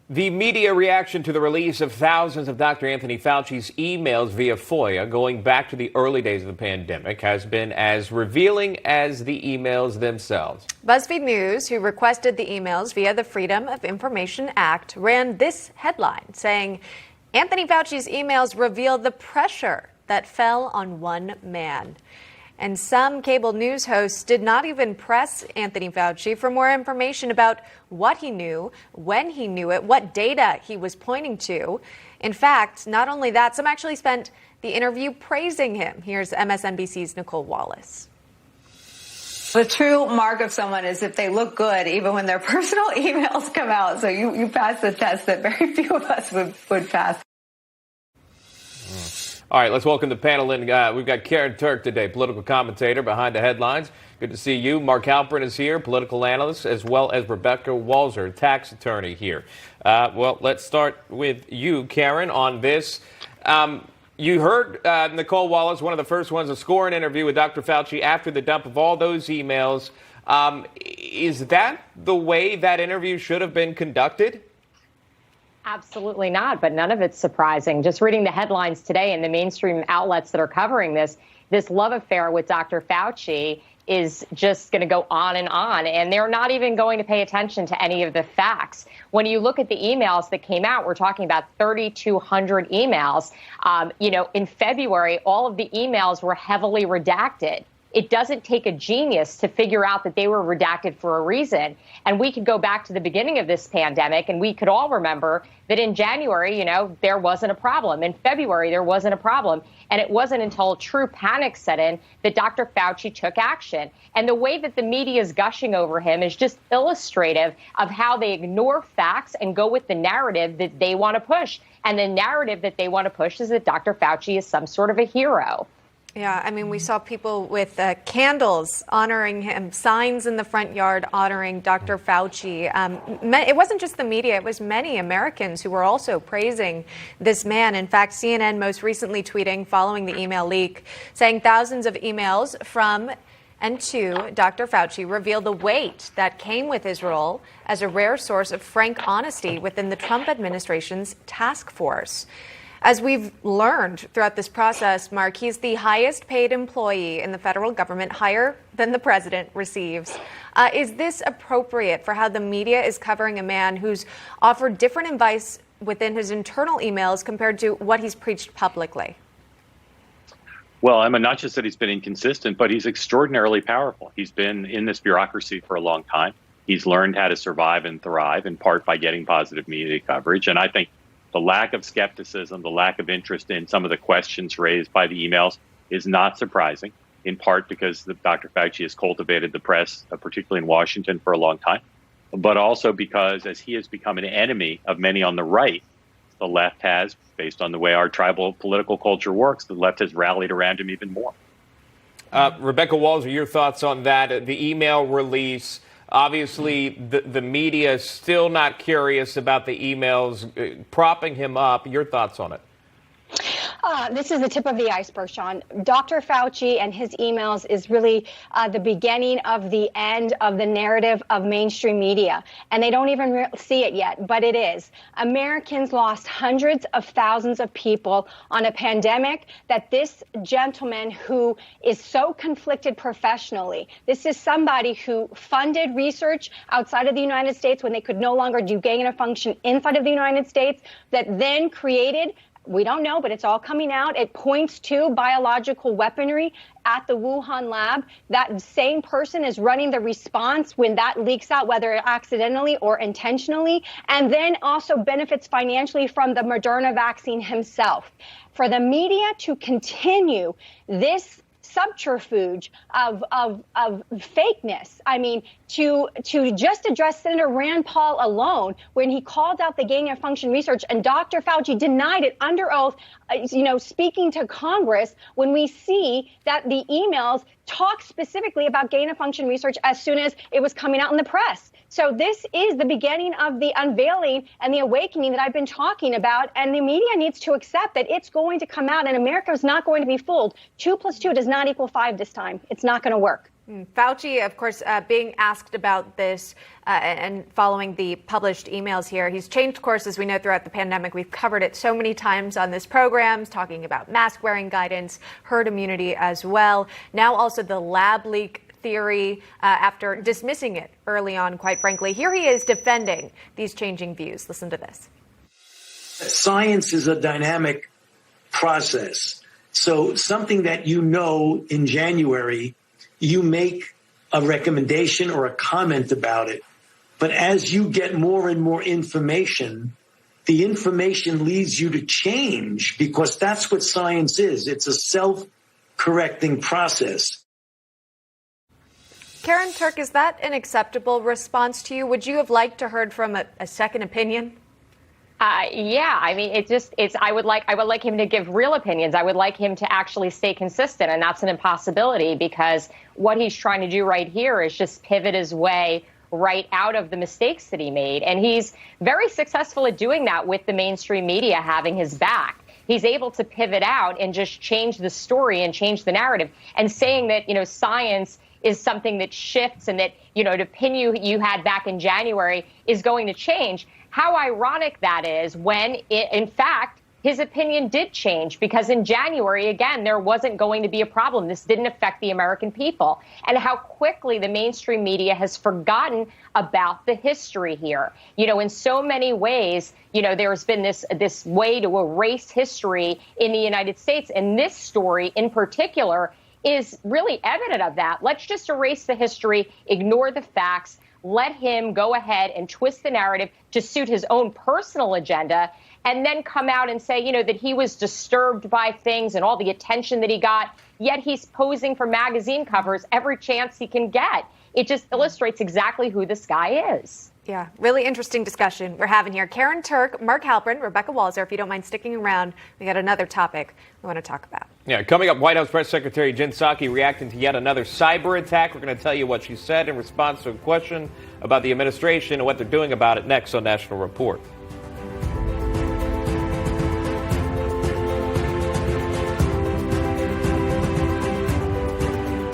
The media reaction to the release of thousands of Dr. Anthony Fauci's emails via FOIA going back to the early days of the pandemic has been as revealing as the emails themselves. BuzzFeed News, who requested the emails via the Freedom of Information Act, ran this headline saying, Anthony Fauci's emails reveal the pressure that fell on one man. And some cable news hosts did not even press Anthony Fauci for more information about what he knew, when he knew it, what data he was pointing to. In fact, not only that, some actually spent the interview praising him. Here's MSNBC's Nicole Wallace. The true mark of someone is if they look good, even when their personal emails come out. So you pass the test that very few of us would pass. All right, let's welcome the panel in. We've got Karen Turk today, political commentator behind the headlines. Good to see you. Mark Halperin is here, political analyst, as well as Rebecca Walser, tax attorney here. Well, let's start with you, Karen, on this. You heard Nicole Wallace, one of the first ones to score an interview with Dr. Fauci after the dump of all those emails. Is that the way that interview should have been conducted? Absolutely not, but none of it's surprising. Just reading the headlines today in the mainstream outlets that are covering this love affair with Dr. Fauci is just going to go on, and they're not even going to pay attention to any of the facts. When you look at the emails that came out, we're talking about 3,200 emails. In February, all of the emails were heavily redacted. It doesn't take a genius to figure out that they were redacted for a reason. And we could go back to the beginning of this pandemic, and we could all remember that in January, there wasn't a problem. In February, there wasn't a problem. And it wasn't until true panic set in that Dr. Fauci took action. And the way that the media is gushing over him is just illustrative of how they ignore facts and go with the narrative that they want to push. And the narrative that they want to push is that Dr. Fauci is some sort of a hero. Yeah, I mean, we saw people with candles honoring him, signs in the front yard honoring Dr. Fauci. It wasn't just the media, it was many Americans who were also praising this man. In fact, CNN most recently tweeting following the email leak, saying thousands of emails from and to Dr. Fauci reveal the weight that came with his role as a rare source of frank honesty within the Trump administration's task force. As we've learned throughout this process, Mark, he's the highest paid employee in the federal government, higher than the president receives. Is this appropriate for how the media is covering a man who's offered different advice within his internal emails compared to what he's preached publicly? Well, Emma, not just that he's been inconsistent, but he's extraordinarily powerful. He's been in this bureaucracy for a long time. He's learned how to survive and thrive, in part by getting positive media coverage. And I think the lack of skepticism, the lack of interest in some of the questions raised by the emails is not surprising, in part because Dr. Fauci has cultivated the press, particularly in Washington, for a long time, but also because as he has become an enemy of many on the right, the left has, based on the way our tribal political culture works, the left has rallied around him even more. Rebecca Walser, your thoughts on that? The email release. Obviously, the media is still not curious about the emails propping him up. Your thoughts on it? This is the tip of the iceberg, Sean. Dr. Fauci and his emails is really the beginning of the end of the narrative of mainstream media. And they don't even see it yet, but it is. Americans lost hundreds of thousands of people on a pandemic that this gentleman who is so conflicted professionally, this is somebody who funded research outside of the United States when they could no longer do gain of function inside of the United States, that then created, we don't know, but it's all coming out. It points to biological weaponry at the Wuhan lab. That same person is running the response when that leaks out, whether accidentally or intentionally, and then also benefits financially from the Moderna vaccine himself. For the media to continue this subterfuge of fakeness. I mean, to just address Senator Rand Paul alone when he called out the gain of function research and Dr. Fauci denied it under oath, speaking to Congress, when we see that the emails talk specifically about gain of function research as soon as it was coming out in the press. So this is the beginning of the unveiling and the awakening that I've been talking about. And the media needs to accept that it's going to come out and America is not going to be fooled. 2 + 2 does not equal 5 this time. It's not going to work. Fauci, of course, being asked about this and following the published emails here, he's changed course, as we know, throughout the pandemic. We've covered it so many times on this program, talking about mask wearing guidance, herd immunity as well. Now also the lab leak theory after dismissing it early on, quite frankly. Here he is defending these changing views. Listen to this. Science is a dynamic process. So something that you know in January, you make a recommendation or a comment about it. But as you get more and more information, the information leads you to change, because that's what science is. It's a self-correcting process. Karen Turk, is that an acceptable response to you? Would you have liked to heard from a second opinion? Yeah, I mean, I would like him to give real opinions. I would like him to actually stay consistent, and that's an impossibility, because what he's trying to do right here is just pivot his way right out of the mistakes that he made. And he's very successful at doing that with the mainstream media having his back. He's able to pivot out and just change the story and change the narrative, and saying that, science is something that shifts, and that, the opinion you had back in January is going to change. How ironic that is, when, in fact, his opinion did change, because in January, again, there wasn't going to be a problem. This didn't affect the American people. And how quickly the mainstream media has forgotten about the history here. In so many ways, there's been this way to erase history in the United States. And this story in particular is really evident of that. Let's just erase the history, ignore the facts. Let him go ahead and twist the narrative to suit his own personal agenda, and then come out and say, that he was disturbed by things and all the attention that he got, yet he's posing for magazine covers every chance he can get. It just illustrates exactly who this guy is. Yeah, really interesting discussion we're having here. Karen Turk, Mark Halperin, Rebecca Walser, if you don't mind sticking around, we got another topic we want to talk about. Yeah, coming up, White House Press Secretary Jen Psaki reacting to yet another cyber attack. We're going to tell you what she said in response to a question about the administration and what they're doing about it next on National Report.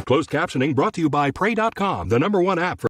Closed captioning brought to you by Pray.com, the #1 app for